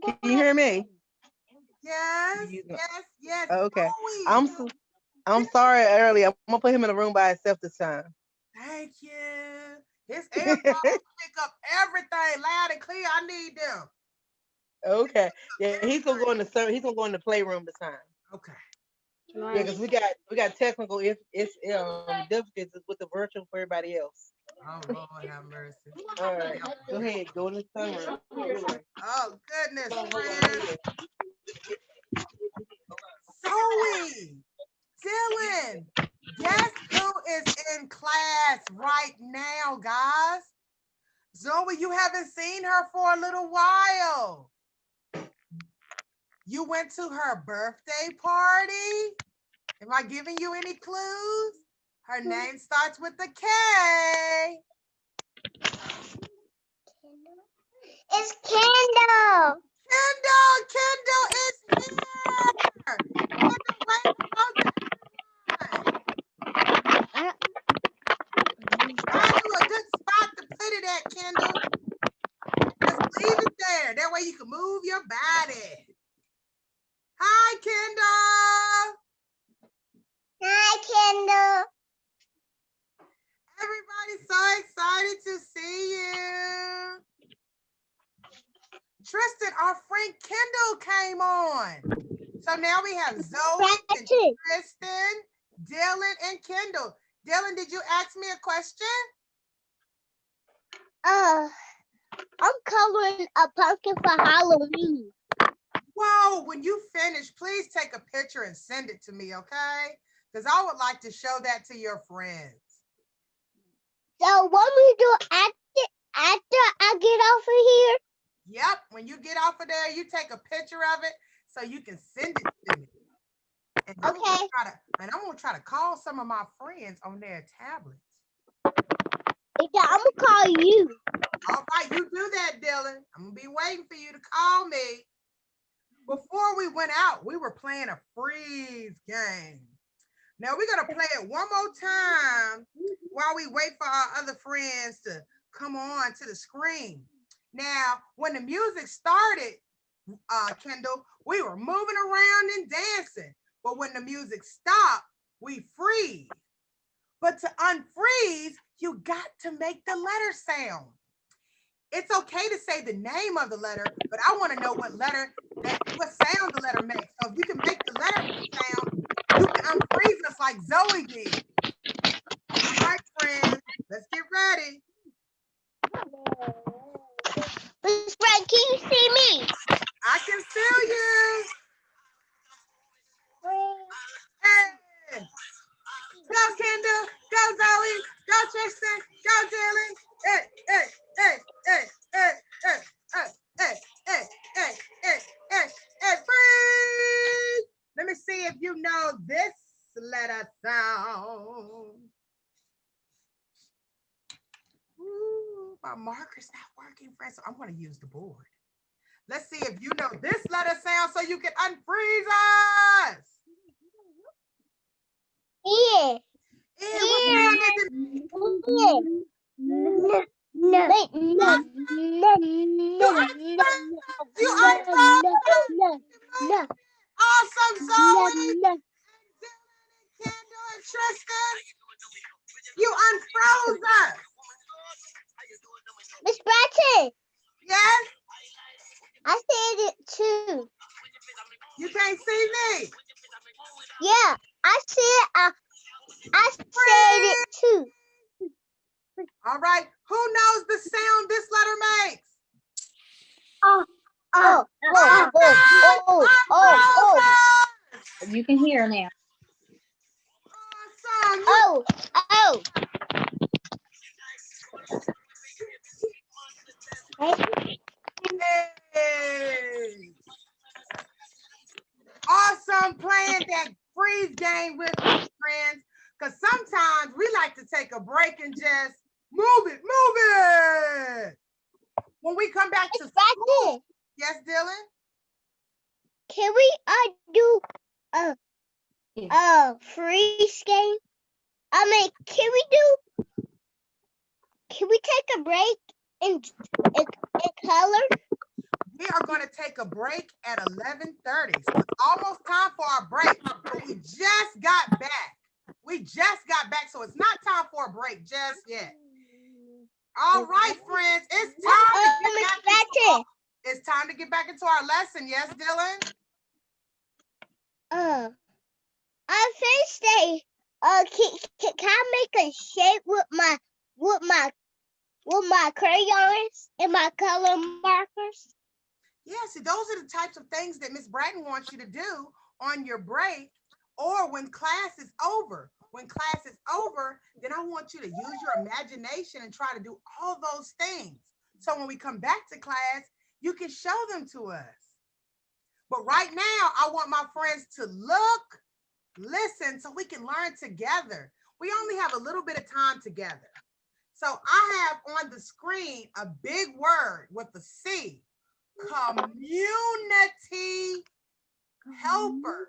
Can you hear me? Yes, yes, yes. Okay. Zoe. I'm so, I'm sorry earlier. I'm gonna put him in a room by himself this time. Thank you. His AirPods pick up everything loud and clear. I need them. Okay. Yeah, he's gonna go in the playroom this time. Okay. Yeah, because we got technical difficulties with the virtual for everybody else. Oh Lord have mercy. All right. Go ahead. Go in the sunroom. Oh goodness, friend. Zoe. Dylan. Guess who is in class right now, guys? Zoe, you haven't seen her for a little while. You went to her birthday party? Am I giving you any clues? Her name starts with a K. It's Kendall. Kendall is here. Kendall, wave hello. Find you a good spot to put it at, Kendall. Just leave it there. That way you can move your body. Hi, Kendall. Hi, Kendall. Everybody's so excited to see you. Tristan, our friend Kendall came on. So now we have Zoe and Tristan, Dylan, and Kendall. Dylan, did you ask me a question? I'm coloring a pumpkin for Halloween. Whoa, when you finish, please take a picture and send it to me, okay? Because I would like to show that to your friends. So what we do after I get off of here? Yep, when you get off of there, you take a picture of it so you can send it to me. And I'm gonna try to call some of my friends on their tablets. I'm gonna call you. All right, you do that, Dylan. I'm gonna be waiting for you to call me. Before we went out, we were playing a freeze game. Now we're gonna play it one more time while we wait for our other friends to come on to the screen. Now, when the music started, Kendall, we were moving around and dancing. But when the music stopped, we freeze. But to unfreeze, you got to make the letter sound. It's okay to say the name of the letter, but I want to know what sound the letter makes. So if you can make the letter sound, you can unfreeze us like Zoe did. All right, friends, let's get ready. Miss Brad, can you see me? I can feel you. Hey. Go, Kendall. Go, Zoe. Go, Tristan. Go, Dylan. Hey, hey, hey, hey, hey, hey, hey, hey, hey, hey, hey, hey, hey, freeze. Let me see if you know this letter sound. Ooh, my marker's not working, friends, so I'm going to use the board. Let's see if you know this letter sound so you can unfreeze us. Yeah. What sound is it? No. You unfroze. Awesome, Zoe. Kendall and Tristan. You unfroze us. Miss Bratton. Yes? I said it too. You can't see me. Yeah, I said it too. All right. Who knows the sound this letter makes? Oh. You can hear now. Awesome. Hey. Awesome playing that freeze game with me, friends. Because sometimes we like to take a break and just move it. When we come back to school. Yes, Dylan? Can we do a freeze game? Can we take a break in color? we are going to take a break at 11:30. So it's almost time for our break. But we just got back. We just got back, so it's not time for a break just yet. All right, friends, it's time to get back into our lesson. Yes, Dylan? I first say, can I make a shape with my crayons and my color markers? Yeah, see, those are the types of things that Miss Bratton wants you to do on your break or when class is over. When class is over, then I want you to use your imagination and try to do all those things. So when we come back to class, you can show them to us. But right now, I want my friends to look, listen, so we can learn together. We only have a little bit of time together. So I have on the screen a big word with a C, community helpers.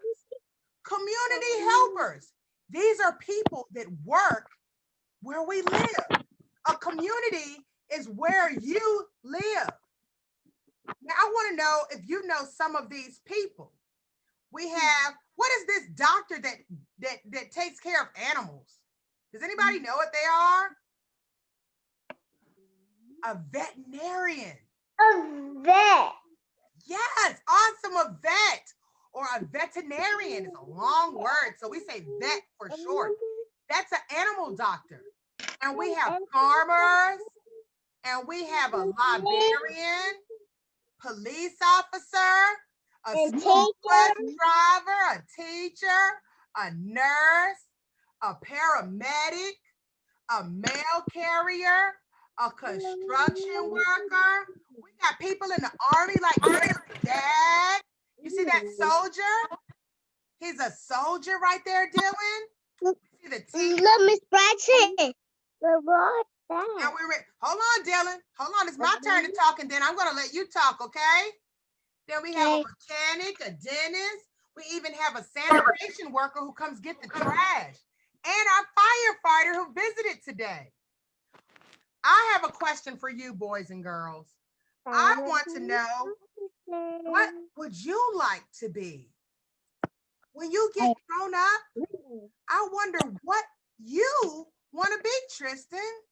Community helpers. These are people that work where we live. A community is where you live. Now, I want to know if you know some of these people. We have, what is this doctor that takes care of animals? Does anybody know what they are? A veterinarian. A vet. Yes, awesome, a vet or a veterinarian is a long word, so we say vet for short. That's an animal doctor. And we have farmers, and we have a librarian, police officer, a school bus driver, a teacher, a nurse, a paramedic, a mail carrier, a construction worker. We got people in the army like Dylan's dad. You see that soldier? He's a soldier right there, Dylan. See the team? Look, Miss Bratton. Now hold on, Dylan. Hold on, it's my turn to talk, and then I'm gonna let you talk, okay? Then we have a mechanic, a dentist. We even have a sanitation worker who comes get the trash, and our firefighter who visited today. I have a question for you, boys and girls. I want to know, what would you like to be? When you get grown up, I wonder what you want to be, Tristan.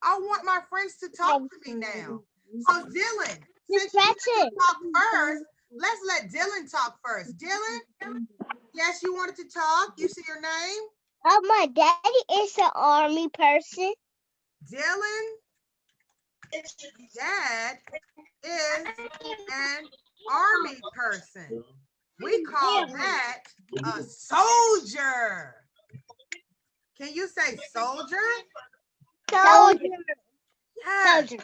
I want my friends to talk to me now. So Dylan, since you talk first, let's let Dylan talk first. Dylan, yes, you wanted to talk. You see your name? Oh, my daddy is an army person. Dylan, dad is an army person. We call that a soldier. Can you say soldier? Soldier. Yes.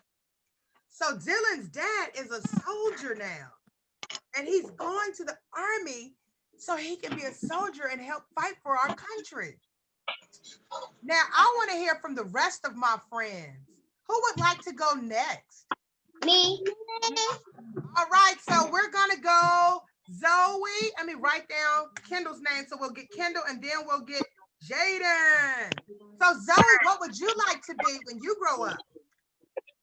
So Dylan's dad is a soldier now, and he's going to the army so he can be a soldier and help fight for our country. Now, I want to hear from the rest of my friends. Who would like to go next? Me. All right, so we're gonna go Zoe. Let me write down Kendall's name, so we'll get Kendall, and then we'll get Jaden. So Zoe, what would you like to be when you grow up?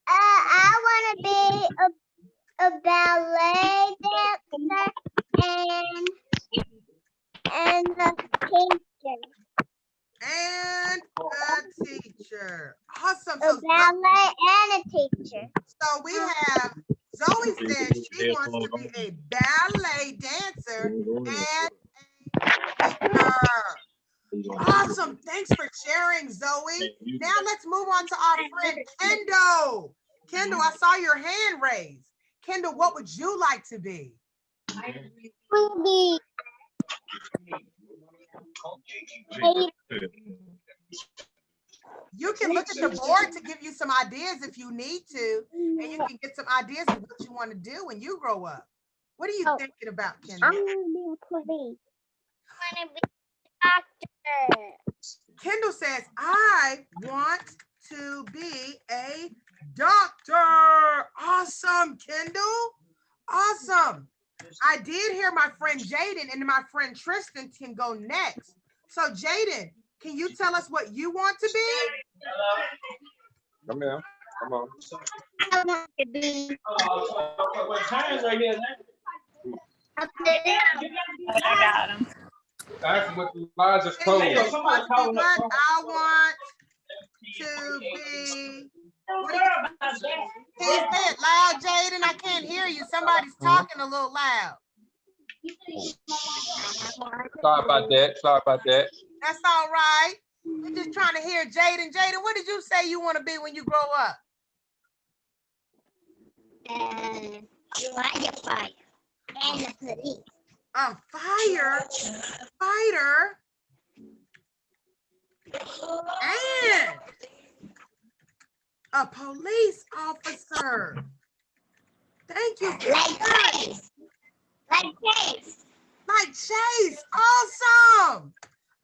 I want to be a ballet dancer and a teacher. And a teacher. Awesome. A So, ballet and a teacher. so we have Zoe said she wants to be a ballet dancer and a teacher. Awesome. Thanks for sharing, Zoe. Now let's move on to our friend Kendall. Kendall, I saw your hand raised. Kendall, what would you like to be? You can look at the board to give you some ideas if you need to, and you can get some ideas of what you want to do when you grow up. What are you thinking about, Kendall? I'm gonna be a police. I want to be a doctor. Kendall says, I want to be a doctor. Awesome, Kendall. Awesome. I did hear my friend Jaden, and my friend Tristan can go next. So Jaden, can you tell us what you want to be? Come here. Come on. I want to be What time's right here? up there. I got him. That's what the largest Can pole. you say what? I want to be. What do can you say it loud, Jaden? I can't hear you. Somebody's talking a little loud. Sorry about that. Sorry about that. That's all right. We're just trying to hear Jaden. Jaden, what did you say you want to be when you grow up? And you want the fire and the police. A fighter, and a police officer. Thank you. Like Chase. Like Chase. Like Chase. Awesome.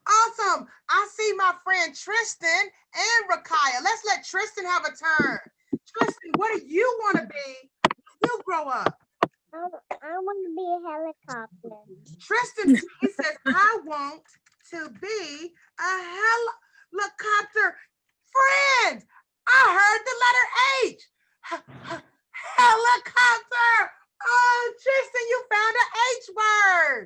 Awesome. I see my friend Tristan and Rakaya. Let's let Tristan have a turn. Tristan, what do you want to be when you grow up? I want to be a helicopter. Tristan, he says, I want to be a helicopter. Friends, I heard the letter H. Helicopter. Oh, Tristan, you found an H word.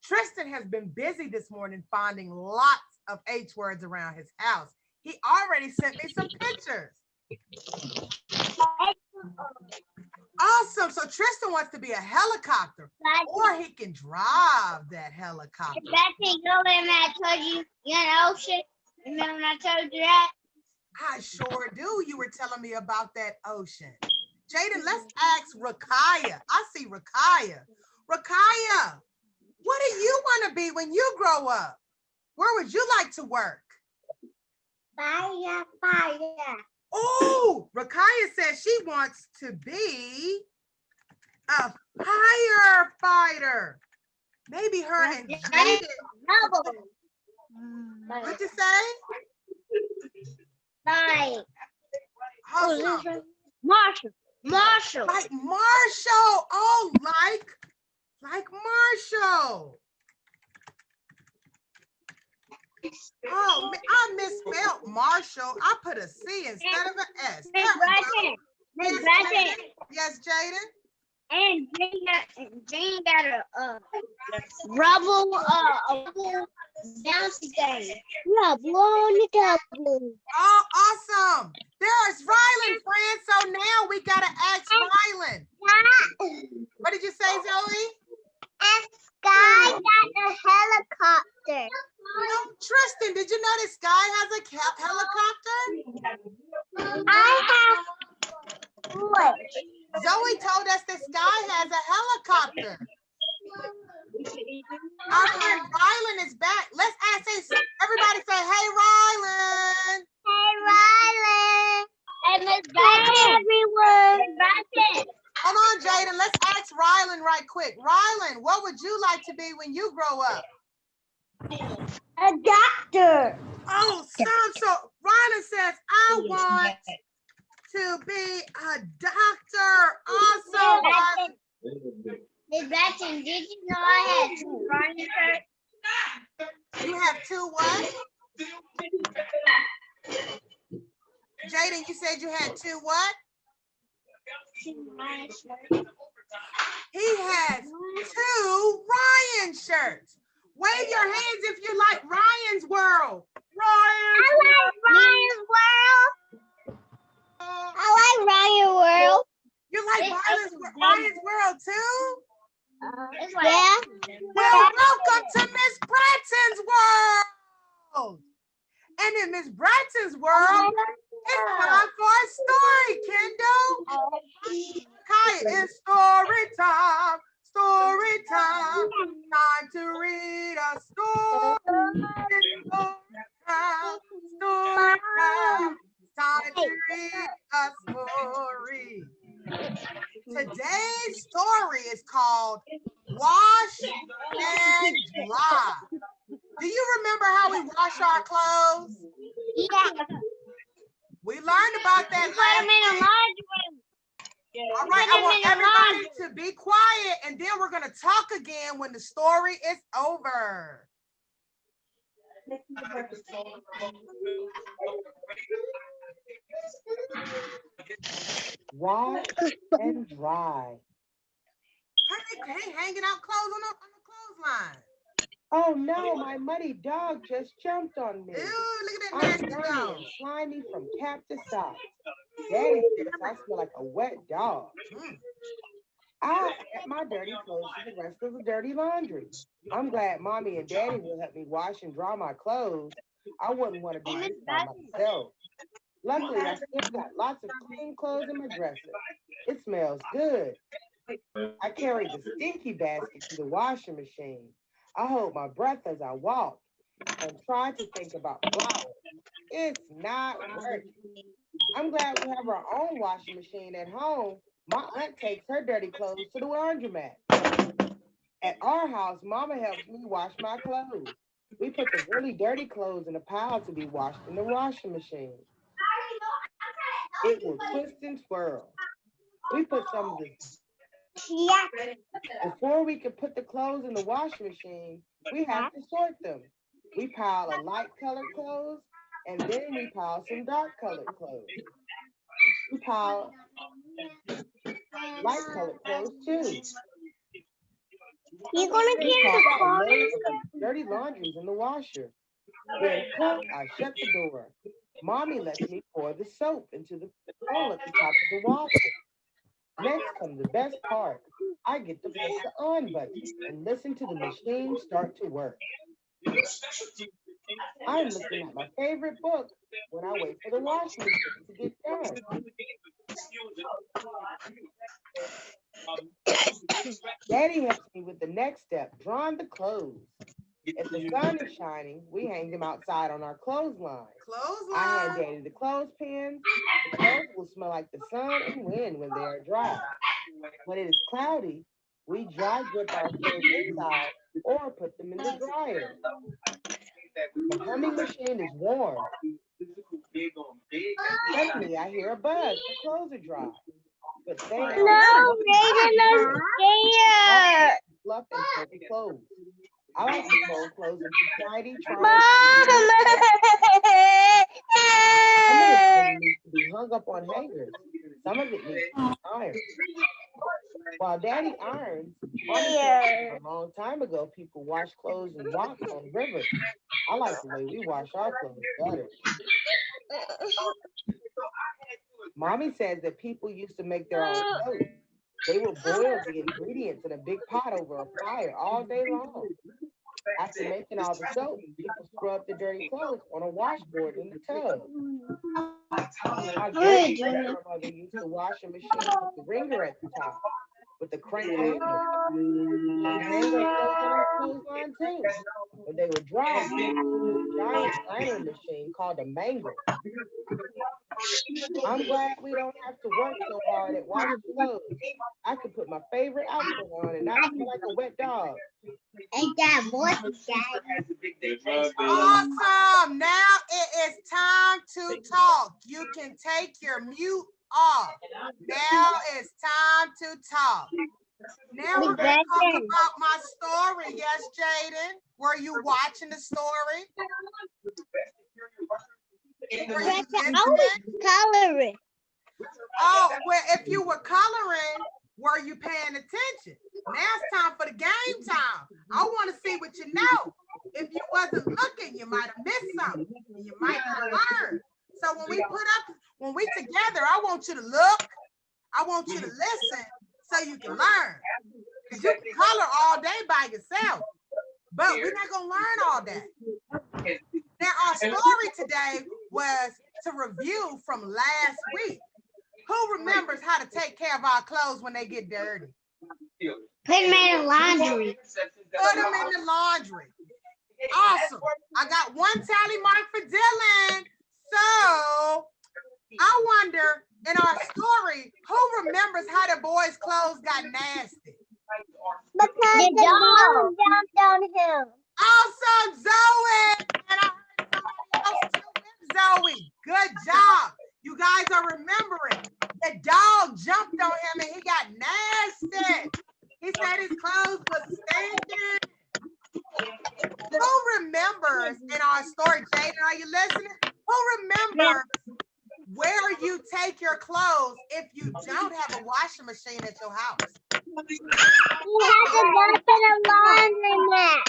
Tristan has been busy this morning finding lots of H words around his house. He already sent me some pictures. Awesome. So Tristan wants to be a helicopter, or he can drive that helicopter. That thing over and I told you you're in the ocean. Remember when I told you that? I sure do. You were telling me about that ocean. Jaden, let's ask Rakaya. I see Rakaya. Rakaya, what do you want to be when you grow up? Where would you like to work? Fire. Oh, Rakaya says she wants to be a firefighter. Maybe her and Jaden. Double. What'd you say? Fire. Awesome. Marshall. Like Marshall. Oh, like Marshall. Oh, I misspelled Marshall. I put a C instead of an S. Miss Yes, Bratton. Jaden. Yes, Jaden. And Jane got a rubble bouncy game. Yeah, blow on the double. Oh, awesome. There's Rylan, friends. So now we got to ask Rylan. What did you say, Zoe? And Sky got a helicopter. Oh, Tristan, did you know that Sky has a helicopter? I have what? Zoe told us that Sky has a helicopter. Our friend Rylan is back. Let's ask, everybody say, hey, Rylan. Hey, Rylan. Hey, Miss Bratton. Everyone. Bratton. Hold on, Jaden. Let's ask Rylan right quick. Rylan, what would you like to be when you grow up? A doctor. Oh, so Rylan says, I want to be a doctor. Awesome, Rylan. Miss Bratton, did you know I had 2 running shirts? You have 2 what? Jaden, you said you had 2 what? 2 running shirts. He has 2 Ryan shirts. Wave your hands if you like Ryan's World. I like Ryan's World. I like Ryan World. You like Ryan's World too? Yeah. Well, welcome to Miss Bratton's World. And in Miss Bratton's World, it's time for a story, Kendall. Kaya, it's story time. Story time. Time to read a story. It's story time. Story time. Time to read a story. Today's story is called Wash and Dry. Do you remember how we wash our clothes? Yeah. We learned about that last week. All right, I want everybody to be quiet, and then we're going to talk again when the story is over. Wash and dry. Hey, hanging out clothes on the clothesline. Oh no, my muddy dog just jumped on me. Ew, look at I'm that nasty dirty dog. and slimy from cap to socks. Daddy says I smell like a wet dog. I add my dirty clothes to the rest of the dirty laundry. I'm glad mommy and daddy will help me wash and dry my clothes. I wouldn't want to do this by myself. Luckily, I still got lots of clean clothes in my dresser. It smells good. I carried the stinky basket to the washing machine. I hold my breath as I walk and try to think about flowers. It's not working. I'm glad we have our own washing machine at home. My aunt takes her dirty clothes to the laundromat. At our house, Mama helps me wash my clothes. We put the really dirty clothes in a pile to be washed in the washing machine. It will twist and swirl. We put some of this. Before we can put the clothes in the washing machine, we have to sort them. We pile a light colored clothes, and then we pile some dark colored clothes. We pile light colored clothes too. You gonna We get pile the a car? load of dirty laundries in the washer. Then cook, I shut the door. Mommy lets me pour the soap into the bowl at the top of the washer. Next comes the best part. I get to press the on button and listen to the machine start to work. I'm looking at my favorite book when I wait for the washing machine to get done. Daddy helps me with the next step, drawing the clothes. If the sun is shining, we hang them outside on our clothesline. I hand Daddy the clothespins. The clothes will smell like the sun and wind when they are dry. When it is cloudy, we dry grip our clothes inside or put them in the dryer. The humming machine is warm. Suddenly, I hear a buzz. The clothes are dry. But they are No, Raiden, I'm scared. fluff and fluffy clothes. I like to fold clothes into tidy Mom. Some of it needs to be hung up on hangers. Some of it needs to be ironed. While Daddy irons, Mommy told me a long time ago people wash clothes in rocks on rivers. I like the way we wash our clothes better. Mommy says that people used to make their own soap. They would boil the ingredients in a big pot over a fire all day long. After making all the soap, people scrub the dirty clothes on a washboard in the tub. My great grandmother used to wash a machine with the wringer at the top, with the crank handle. We hang our clothes on our clothesline too. When they were dry, we used a giant iron machine called a mangle. I'm glad we don't have to work so hard at washing clothes. I could put my favorite outfit on and not feel like a wet dog. Ain't that voice, Awesome. Now it is time to talk. You can take your mute off. Now it's time to talk. Now we're going to talk about my story. Yes, Jaden. Were you watching the story? Were you listening? Coloring. Oh, well, if you were coloring, were you paying attention? Now it's time for the game time. I want to see what you know. If you wasn't looking, you might have missed something. You might not learn. So when we together, I want you to look. I want you to listen so you can learn. Because you can color all day by yourself. But we're not going to learn all that. Now, our story today was to review from last week. Who remembers how to take care of our clothes when they get dirty? Put them in the laundry. Put them in the laundry. Awesome. I got one tally mark for Dylan. So I wonder, in our story, who remembers how the boys' clothes got nasty? Because the dog jumped on him. Awesome, Zoe. And I heard somebody else too with Zoe. Good job. You guys are remembering. The dog jumped on him and he got nasty. He said his clothes was stinking. Who remembers in our story, Jaden, are you listening? Who remembers where you take your clothes if you don't have a washing machine at your house. You have to go to the laundromat.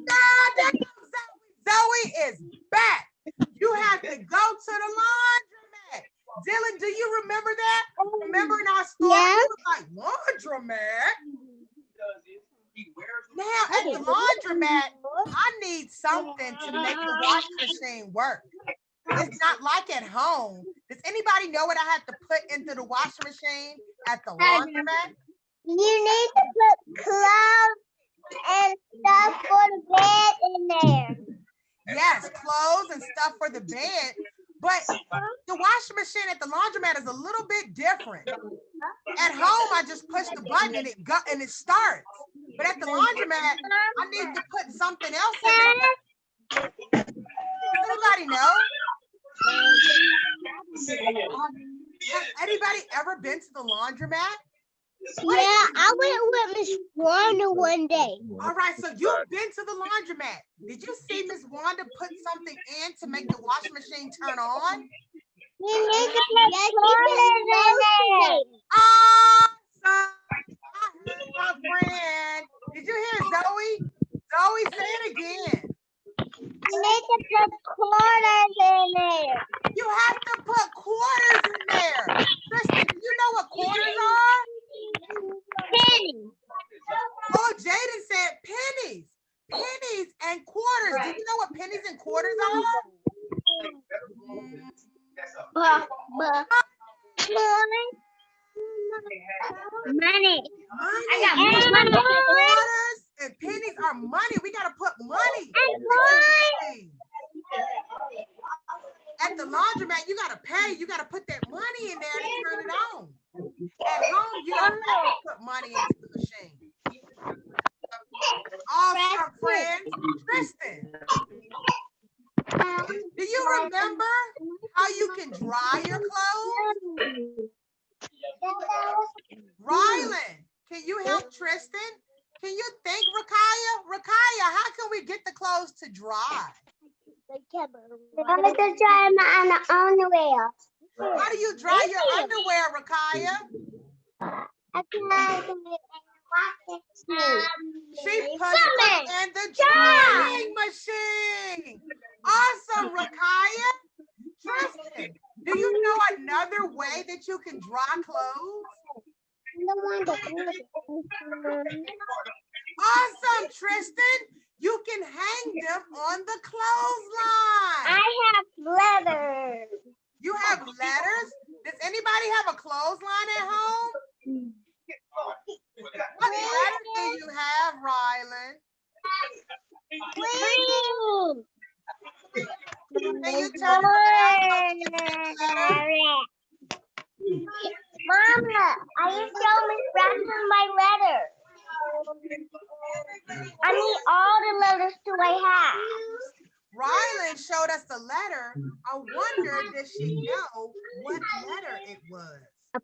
There goes Zoe is back. You have to go to the laundromat. Dylan, do you remember that? Remember in our story, Yeah. it was like laundromat. Now at the laundromat, I need something to make the washing machine work. It's not like at home. Does anybody know what I have to put into the washing machine at the laundromat? You need to put clothes and stuff for the bed in there. Yes, clothes and stuff for the bed. But the washing machine at the laundromat is a little bit different. At home, I just push the button and it starts. But at the laundromat, I need to put something else in there. Does anybody know? Has anybody ever been to the laundromat? Yeah, I went with Miss Wanda one day. All right, so you've been to the laundromat. Did you see Miss Wanda put something in to make the washing machine turn on? You need to put clothes in there. Awesome! I heard my friend. Did you hear Zoe? Zoe, say it again. You need to put quarters in there. You have to put quarters in there. Kristen, do you know what quarters are? Penny. Oh, Jaden said pennies. Pennies and quarters. Do you know what pennies and quarters are? Money. Money. And Quarters and pennies are money. We got to put money in the machine. At the laundromat, you got to pay. You got to put that money in there to turn it on. At home, you don't have to put money into the machine. Awesome, friends. Tristan, do you remember how you can dry your clothes? Rylan, can you help Tristan? Can you think, Rakaya? Rakaya, how can we get the clothes to dry? I'm going to try my underwear. How do you dry your underwear, Rakaya? I can do it. She puts them in the drying machine. Awesome, Rakaya. Tristan, do you know another way that you can dry clothes? Awesome, Tristan. You can hang them on the clothesline. I have letters. You have letters? Does anybody have a clothesline at home? What letter do you have, Rylan? Green. Can you turn it around? Mama, I just show Miss Braxton my letter. I need all the letters I have. Rylan showed us the letter. I wonder, does she know what letter it was?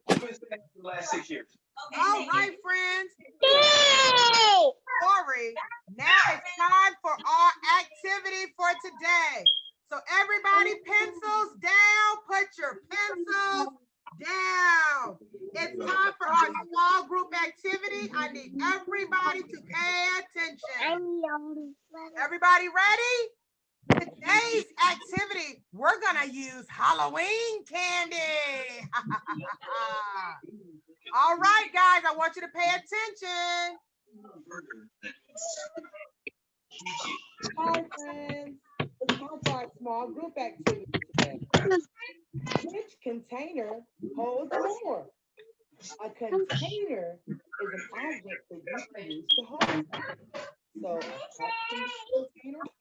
The last 6 years. All right, friends. Hey! Story. Now it's time for our activity for today. So everybody, pencils down. Put your pencils down. It's time for our small group activity. I need everybody to pay attention. Everybody ready? Today's activity, we're gonna use Halloween candy. All right, guys, I want you to pay attention. Hi, friends. It's time for our small group activity today. Which container holds more? A container is an object that you can use to hold something. So, a cup can be a container,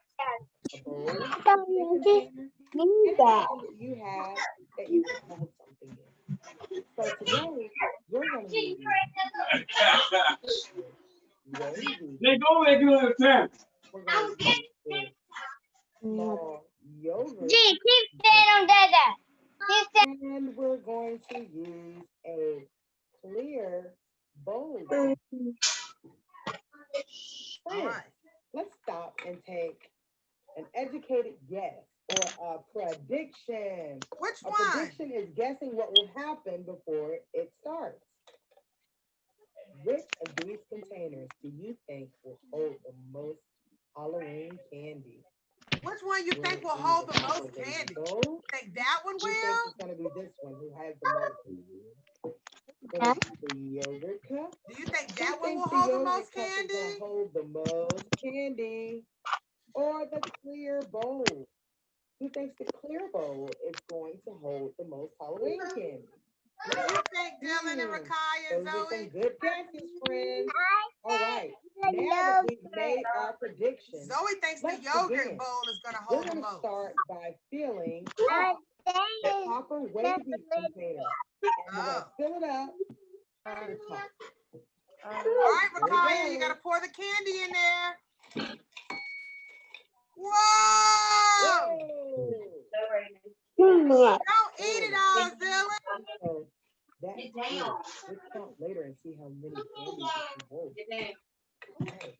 a bowl, a container, anything that you have that you can hold something in. So today, we're going to use wavy. They go and do it again. We're going to use small yogurt. Gee, keep standing on that. And we're going to use a clear bowl. All right. Let's stop and take an educated guess or a prediction. Which A one? prediction is guessing what will happen before it starts. Which of these containers do you think will hold the most Halloween candy? Which one you think will hold the most candy? You think that one Who thinks will? it's gonna be this one? Who has the most? Will it be the yogurt cup? Do you think Who that one thinks will the hold the yogurt most cup is candy? gonna hold the most candy? Or the clear bowl? Who thinks the clear bowl is going to hold the most Halloween candy? What do you think, Dylan and Rakaya and Those are some Zoe? good guesses, friends. All right, now that we've made our predictions, Zoe thinks the let's yogurt begin. bowl is gonna we're hold the going to most. start by filling up the copper wavy container. And we're going to fill it up to the top. All right, There we Rakaya, you go. gotta pour the candy in there. Whoa! Whoa. Don't eat it all, Dylan. So that's good. Let's count later and see how many candies you can hold. Okay.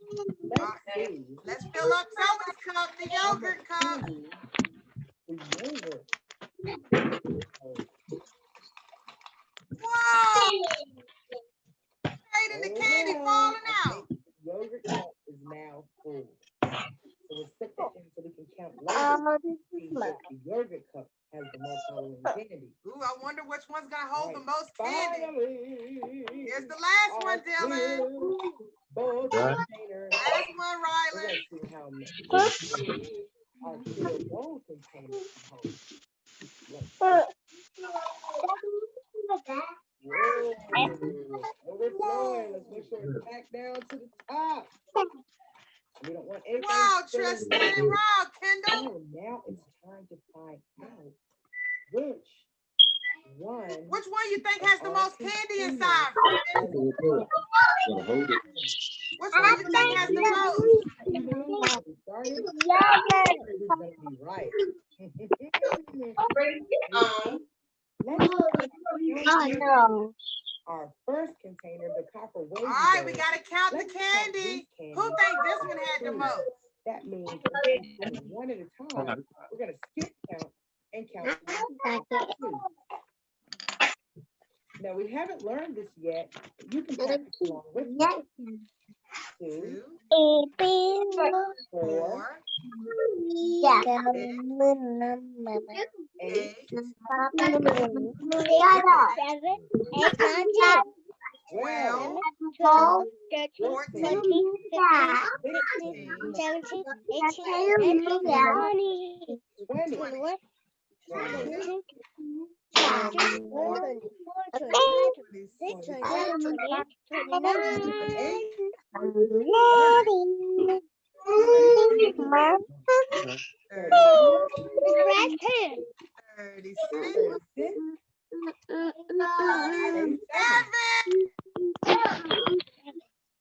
Let's see. Let's fill up Zoe's cup, the yogurt cup. The yogurt. Whoa! Hey, the candy falling out. The yogurt cup is now full. So we'll set that in so we can count later. See if the yogurt cup has the most Halloween candy. Ooh, I wonder which one's gonna hold the most candy. Finally, Here's the last one, Dylan. bowl container. Last one, We're Rylan. gonna see how much our clear bowl container can hold. Let's see. Whoa, overflowing. Let's make sure it's back down to the top. We don't want anything. Wow, spilling. Tristan and Rob, Kendall. Oh, now it's time to find out which one. Which one you think has the most candy inside? Gotta hold it. Which one you think has the most? Started. It's gonna be right. Let's no. our first container, the copper wavy. All right, we bowl. gotta count the Let's count candy. these Who candies. think this one had the most? That means one at a time. We're gonna skip count and count. Two. Now we haven't learned this yet. You can practice along with me. 2, 4, 8, 12, 14, 20, 36. 37. 37.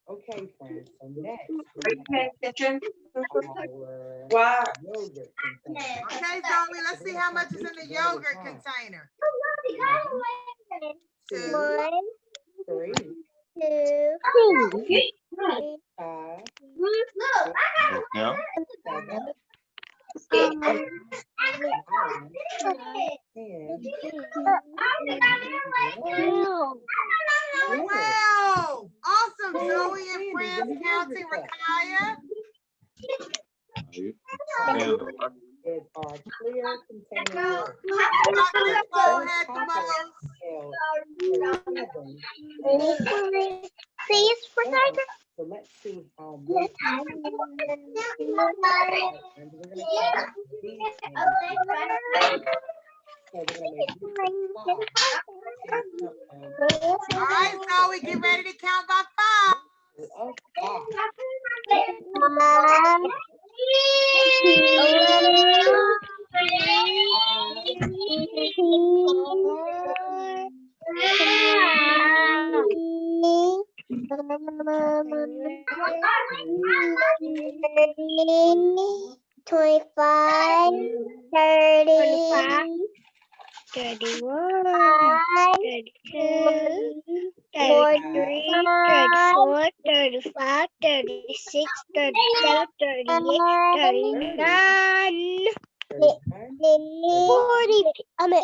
Okay, friends. So next, Pay attention. our yogurt container. Okay, Zoe, let's see how much is in the yogurt container. 2, 3, 2, 5, Now, 7, 10. Wow! Awesome, Zoe and friends counting Rakaya. candle. Is our clear container. Who thought this bowl had the most? Please, for So let's see how much. And we're gonna count these candies. So we're gonna make these All right, Zoe, get ready to count by 5. up, up. Twenty-five, 30, 31, 32, 33, 34, 35, 36, 37, 38, 39. 35, Are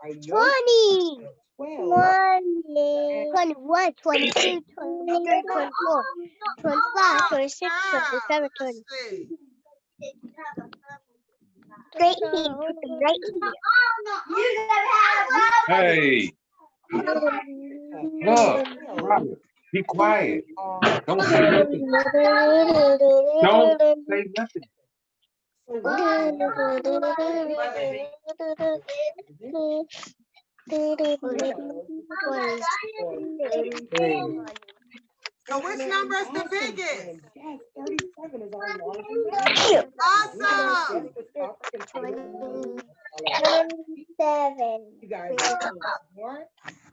you 20. 12? 21, 22, 23, 24, 25, 26, 27, Let's see. 28, right Hey, look, Robert, be quiet. Don't say nothing. Don't say nothing. So which number is the biggest? Yes, 37 is our largest. here. Awesome. You guys are so smart.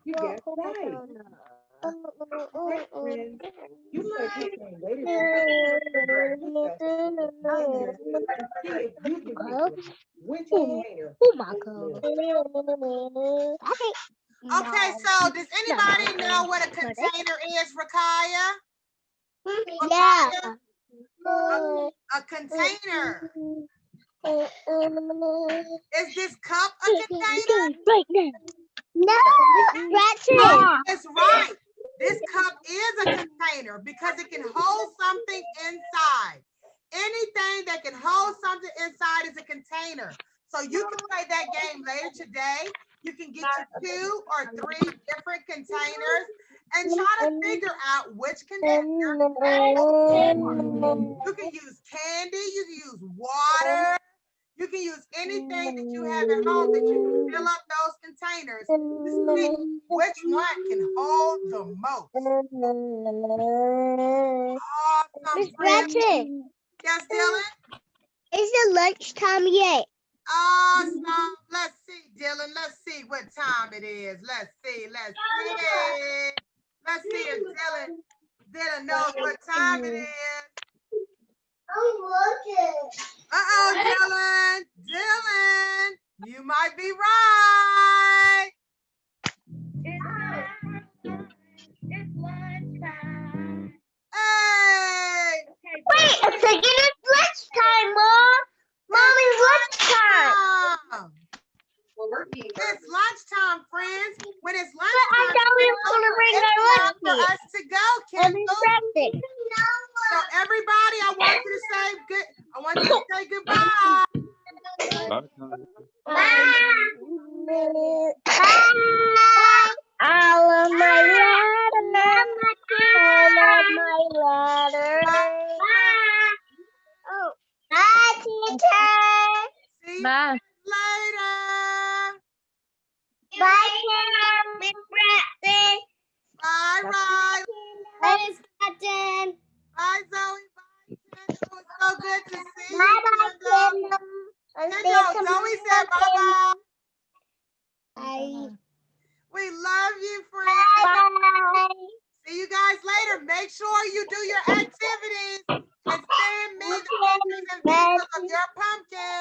You guessed right. Right, friends. You said you can wait a see if you can pick which container. Oh my god. Okay, so does anybody know what a container is, Rakaya? Yeah. A container. Is this cup a container? Right now. No, Gretchen. That's right. This cup is a container because it can hold something inside. Anything that can hold something inside is a container. So you can play that game later today. You can get you 2 or 3 different containers and try to figure out which container. You can use candy, you can use water, you can use anything that you have at home that you can fill up those containers to see which one can hold the most. Awesome. Miss Gretchen, Yes, Dylan? is it lunchtime yet? Awesome. Let's see, Dylan. Let's see what time it is. Let's see. Let's see if Dylan knows what time it is. Uh-oh, Dylan, you might be right. Hey! Wait a second, it's lunchtime, Mom. Mommy, lunchtime. It's lunchtime, friends. When it's But I lunchtime, thought we were going to bring it's our time lunch for meat. us to go, And Kendall. breakfast. So everybody, I want you to say good. I want you to say goodbye. Bye. I love my ladder. Oh. Bye, teacher. See you Bye. later. Bye, Miss Bradley. Bye, Riley. Bye, Miss Gretchen. Bye, Zoe. Bye, Kendall. It's so good to see you, Bye, Kendall. Kendall, Zoe said bye-bye. Bye. We love you, friends. Bye. See you guys later. Make sure you do your activities and send me the pictures and videos of your pumpkin.